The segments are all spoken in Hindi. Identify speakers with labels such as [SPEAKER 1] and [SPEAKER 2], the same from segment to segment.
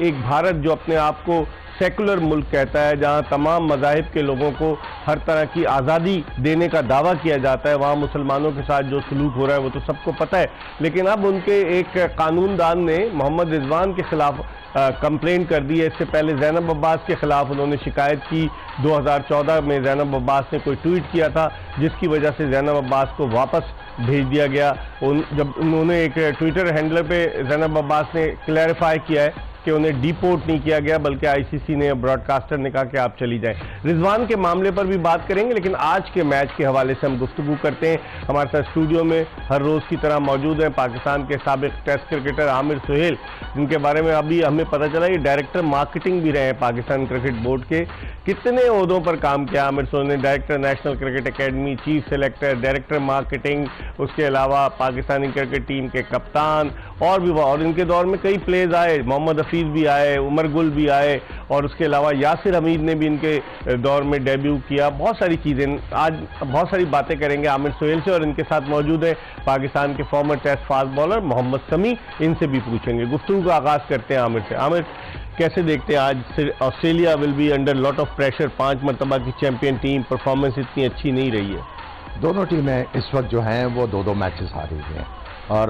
[SPEAKER 1] एक भारत जो अपने आप को सेकुलर मुल्क कहता है, जहां तमाम मज़ाहिब के लोगों को हर तरह की आज़ादी देने का दावा किया जाता है, वहां मुसलमानों के साथ जो सलूक हो रहा है वो तो सबको पता है। लेकिन अब उनके एक कानूनदान ने मोहम्मद रिजवान के खिलाफ कंप्लेंट कर दी है। इससे पहले जैनब अब्बास के खिलाफ उन्होंने शिकायत की। 2014 में जैनब अब्बास ने कोई ट्वीट किया था जिसकी वजह से जैनब अब्बास को वापस भेज दिया गया। जब उन्होंने एक ट्विटर हैंडलर पे जैनब अब्बास ने क्लैरिफाई किया है कि उन्हें डिपोर्ट नहीं किया गया, बल्कि आईसीसी ने, ब्रॉडकास्टर ने कहा कि आप चली जाएं। रिजवान के मामले पर भी बात करेंगे, लेकिन आज के मैच के हवाले से हम गुफ्तगू करते हैं। हमारे साथ स्टूडियो में हर रोज़ की तरह मौजूद हैं पाकिस्तान के साबिक टेस्ट क्रिकेटर आमिर सुहेल, जिनके बारे में अभी हमें पता चला ये डायरेक्टर मार्केटिंग भी रहे हैं पाकिस्तान क्रिकेट बोर्ड के। कितने ओहदों पर काम किया आमिर सुहेल ने? Director national cricket academy, chief selector, director marketing, उसके अलावा पाकिस्तानी क्रिकेट टीम के कप्तान और भी। और इनके दौर में कई प्लेयर्स आए, मोहम्मद हफीज भी आए, उमर गुल भी आए, और उसके अलावा यासिर हमीद ने भी इनके दौर में डेब्यू किया। बहुत सारी चीज़ें, आज बहुत सारी बातें करेंगे आमिर सुहेल से। और इनके साथ मौजूद है पाकिस्तान के former test fast bowler Mohammad Shami, इनसे भी पूछेंगे। गुफ्तगू का आगाज़ करते हैं आमिर से। आमिर, कैसे देखते हैं आज Australia will be under lot of pressure, 5 मरतबा की चैंपियन टीम, परफॉर्मेंस इतनी अच्छी नहीं रही है।
[SPEAKER 2] दोनों टीमें इस वक्त जो हैं वो 2-2 मैचेस हारी हुई हैं, और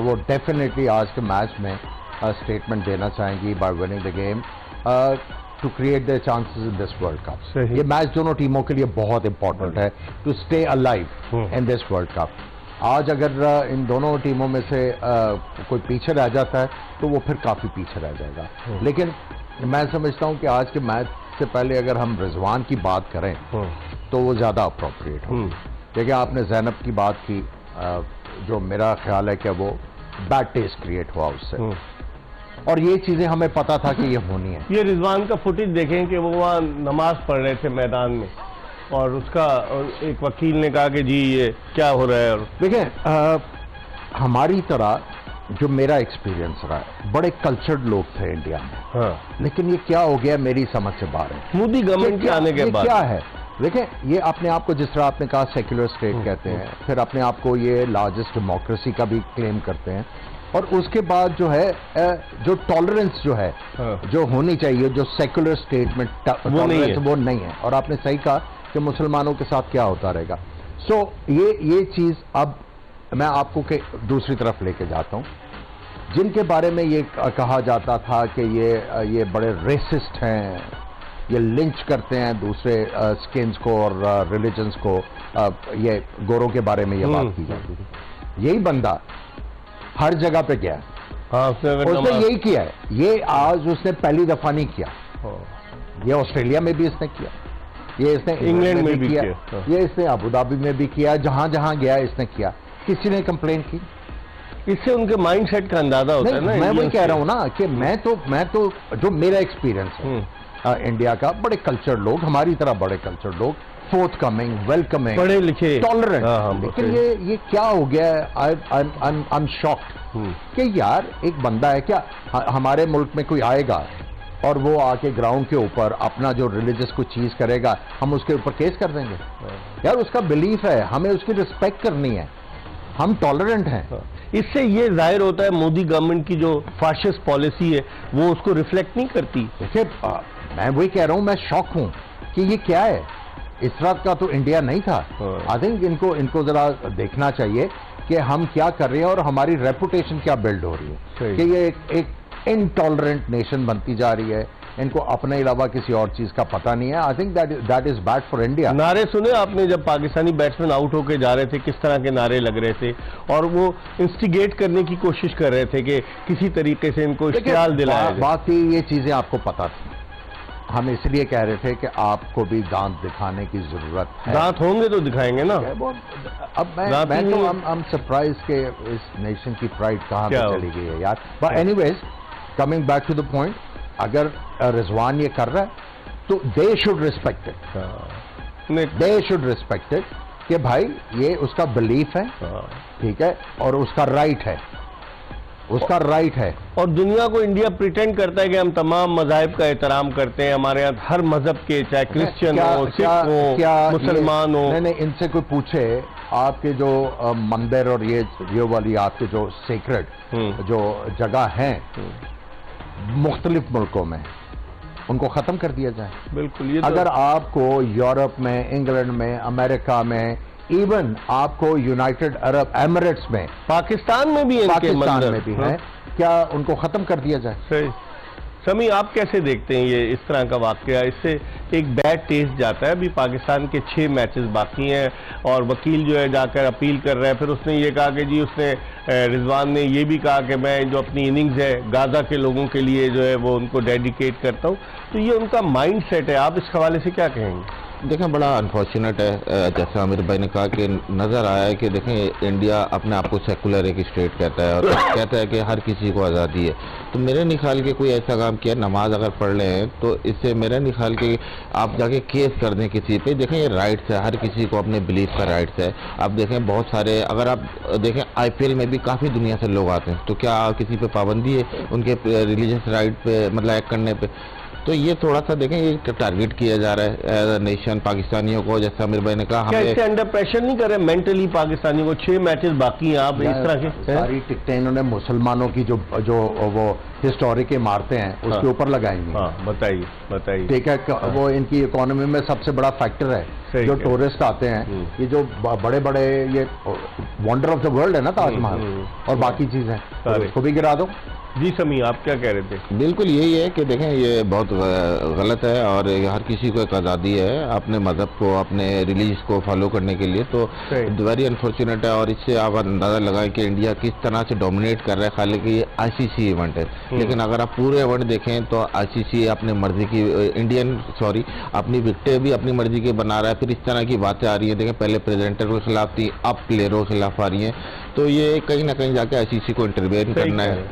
[SPEAKER 2] वो डेफिनेटली आज के मैच में स्टेटमेंट देना चाहेंगी by winning the game to create the chances in this world cup. ये मैच दोनों टीमों के लिए बहुत इंपॉर्टेंट है to stay alive in this world cup. आज अगर इन दोनों टीमों में से कोई पीछे रह जाता है तो वो फिर काफ़ी पीछे रह जाएगा। लेकिन मैं समझता हूं कि आज के मैच से पहले अगर हम रिजवान की बात करें तो वो ज़्यादा अप्रोप्रिएट हो। देखिए, आपने जैनब की बात की, जो मेरा ख्याल है कि वो बैड टेस्ट क्रिएट हुआ उससे, और ये चीज़ें हमें पता था कि ये होनी है।
[SPEAKER 1] ये रिजवान का फुटेज देखें कि वो वहाँ नमाज पढ़ रहे थे मैदान में, और उसका एक वकील ने कहा कि जी ये क्या हो रहा है। और
[SPEAKER 2] देखें, हमारी तरह जो मेरा एक्सपीरियंस रहा है, बड़े कल्चर्ड लोग थे इंडिया में।
[SPEAKER 1] हाँ।
[SPEAKER 2] लेकिन ये क्या हो गया मेरी समझ से बाहर है।
[SPEAKER 1] मोदी गवर्नमेंट के आने के बाद
[SPEAKER 2] क्या है, देखें, ये अपने आप को, जिस तरह आपने कहा, सेक्युलर स्टेट कहते हैं, फिर अपने आप को ये लार्जेस्ट डेमोक्रेसी का भी क्लेम करते हैं, और उसके बाद जो है जो टॉलरेंस जो है, जो होनी चाहिए, जो सेक्युलर स्टेट में टॉलरेंस वो नहीं है। और आपने सही कहा कि मुसलमानों के साथ क्या होता रहेगा। सो ये चीज़ अब मैं आपको के दूसरी तरफ लेके जाता हूँ। जिनके बारे में ये कहा जाता था कि ये बड़े रेसिस्ट हैं, ये लिंच करते हैं दूसरे स्किन्स को और रिलीजन्स को, ये गोरों के बारे में ये बात की जाती थी। यही बंदा हर जगह पे गया, उसने यही किया है। ये आज उसने पहली दफा नहीं किया, ये ऑस्ट्रेलिया में भी इसने किया, ये इसने इंग्लैंड में भी किया, ये इसने अबू धाबी में भी किया, जहां जहां गया इसने किया। किसी ने कंप्लेंट की?
[SPEAKER 1] इससे उनके माइंडसेट का अंदाजा होता है ना।
[SPEAKER 2] मैं वही कह रहा हूं ना कि मैं तो जो मेरा एक्सपीरियंस है इंडिया का, बड़े कल्चर लोग, हमारी तरह बड़े कल्चर लोग, फोर्थ कमिंग, वेलकमिंग,
[SPEAKER 1] पढ़े लिखे,
[SPEAKER 2] टॉलरेंट। लेकिन ये क्या हो गया है? आई एम शॉक्ड कि यार एक बंदा है क्या, हमारे मुल्क में कोई आएगा और वो आके ग्राउंड के ऊपर अपना जो रिलीजियस कोई चीज करेगा, हम उसके ऊपर केस कर देंगे? यार उसका बिलीफ है, हमें उसकी रिस्पेक्ट करनी है, हम टॉलरेंट हैं।
[SPEAKER 1] इससे ये जाहिर होता है मोदी गवर्नमेंट की जो फाशिस्ट पॉलिसी है वो उसको रिफ्लेक्ट नहीं करती।
[SPEAKER 2] देखिए, मैं वही कह रहा हूं, मैं शॉक हूं कि ये क्या है। इस तरह का तो इंडिया नहीं था। आई थिंक इनको जरा देखना चाहिए कि हम क्या कर रहे हैं और हमारी रेपुटेशन क्या बिल्ड हो रही है, कि ये एक इनटॉलरेंट नेशन बनती जा रही है। इनको अपने अलावा किसी और चीज का पता नहीं है। I think that is bad for India.
[SPEAKER 1] नारे सुने आपने जब पाकिस्तानी बैट्समैन आउट होके जा रहे थे, किस तरह के नारे लग रहे थे, और वो इंस्टिगेट करने की कोशिश कर रहे थे कि किसी तरीके से इनको इश्तियाल दिलाया जाए।
[SPEAKER 2] बाकी ये चीजें आपको पता थी, हम इसलिए कह रहे थे कि आपको भी दांत दिखाने की जरूरत है।
[SPEAKER 1] दांत होंगे तो दिखाएंगे ना।
[SPEAKER 2] अब मैं तो हम सरप्राइज के इस नेशन की प्राइड कहाँ पे चली गई है यार। But anyways, coming back to the point, अगर रिजवान ये कर रहा है तो they should respect it, they should respect it कि भाई ये उसका बिलीफ है, ठीक है, और उसका राइट है, उसका राइट है।
[SPEAKER 1] और दुनिया को इंडिया प्रिटेंड करता है कि हम तमाम मज़ाहिब का एहतराम करते हैं, हमारे यहाँ हर मजहब के, चाहे क्रिश्चियन हो, सिख हो, मुसलमान हो।
[SPEAKER 2] नहीं, इनसे कोई पूछे आपके जो मंदिर और ये वाली आपके जो सीक्रेट जो जगह हैं, मुख्तलिफ मुल्कों में, उनको ख़त्म कर दिया जाए।
[SPEAKER 1] बिल्कुल। ये
[SPEAKER 2] अगर आपको यूरोप में, इंग्लैंड में, अमेरिका में, इवन आपको यूनाइटेड अरब एमिरेट्स में,
[SPEAKER 1] पाकिस्तान में भी
[SPEAKER 2] पाकिस्तान में भी है, क्या उनको ख़त्म कर दिया जाए?
[SPEAKER 1] सही। समी, आप कैसे देखते हैं ये इस तरह का वाकया? इससे एक बैड टेस्ट जाता है। अभी पाकिस्तान के 6 मैचेस बाकी हैं और वकील जो है जाकर अपील कर रहा है। फिर उसने ये कहा कि जी, उसने रिजवान ने ये भी कहा कि मैं जो अपनी इनिंग्स है गाजा के लोगों के लिए जो है वो उनको डेडिकेट करता हूँ। तो ये उनका माइंड सेट है। आप इस हवाले से क्या कहेंगे?
[SPEAKER 3] देखें, बड़ा अनफॉर्चुनेट है, जैसे आमिर भाई ने कहा कि नज़र आया है कि देखें इंडिया अपने आप को सेकुलर एक स्टेट कहता है और कहता है कि हर किसी को आज़ादी है। तो मेरे नहीं ख्याल के कोई ऐसा काम किया, नमाज अगर पढ़ ले हैं तो इससे मेरा नहीं ख्याल कि आप जाके केस कर दें किसी पे। देखें, ये राइट्स है, हर किसी को अपने बिलीफ का राइट्स है। आप देखें बहुत सारे, अगर आप देखें IPL में भी काफ़ी दुनिया से लोग आते हैं, तो क्या किसी पे पाबंदी है उनके रिलीजियस राइट पे, मतलब एक्ट करने पे? तो ये थोड़ा सा देखें, ये टारगेट किया जा रहा है एज अ नेशन पाकिस्तानियों को। जैसे आमिर भाई ने कहा,
[SPEAKER 1] क्या
[SPEAKER 3] हमें
[SPEAKER 1] इससे अंडर प्रेशर नहीं कर रहे मेंटली पाकिस्तानियों को? 6 मैचेस बाकी हैं, आप इस तरह के
[SPEAKER 2] सारी टिकटें इन्होंने मुसलमानों की जो वो हिस्टोरिक इमारतें हैं उसके ऊपर लगाएंगे।
[SPEAKER 1] हाँ, बताइए।
[SPEAKER 2] ठीक है, वो इनकी इकोनॉमी में सबसे बड़ा फैक्टर है। जो टूरिस्ट आते हैं, ये जो बड़े बड़े ये वंडर ऑफ द वर्ल्ड है ना ताजमहल और बाकी चीजें, तो इसको भी गिरा दो।
[SPEAKER 1] जी समी, आप क्या कह रहे थे?
[SPEAKER 3] बिल्कुल यही है कि देखें ये बहुत गलत है और हर किसी को एक आज़ादी है अपने मज़हब को, अपने रिलीज को फॉलो करने के लिए। तो वेरी अनफॉर्चुनेट है और इससे आप अंदाज़ा लगाएं कि इंडिया किस तरह से डोमिनेट कर रहा है। खाली कि ये ICC इवेंट है, लेकिन अगर आप पूरे इवेंट देखें तो ICC अपनी मर्जी की अपनी विकेटें भी अपनी मर्जी की बना रहा है। फिर इस तरह की बातें आ रही हैं, देखें पहले प्रेजेंटर के खिलाफ थी, अब प्लेयरों के खिलाफ आ रही हैं। तो ये कहीं ना कहीं जाके ICC को इंटरवेन करना है।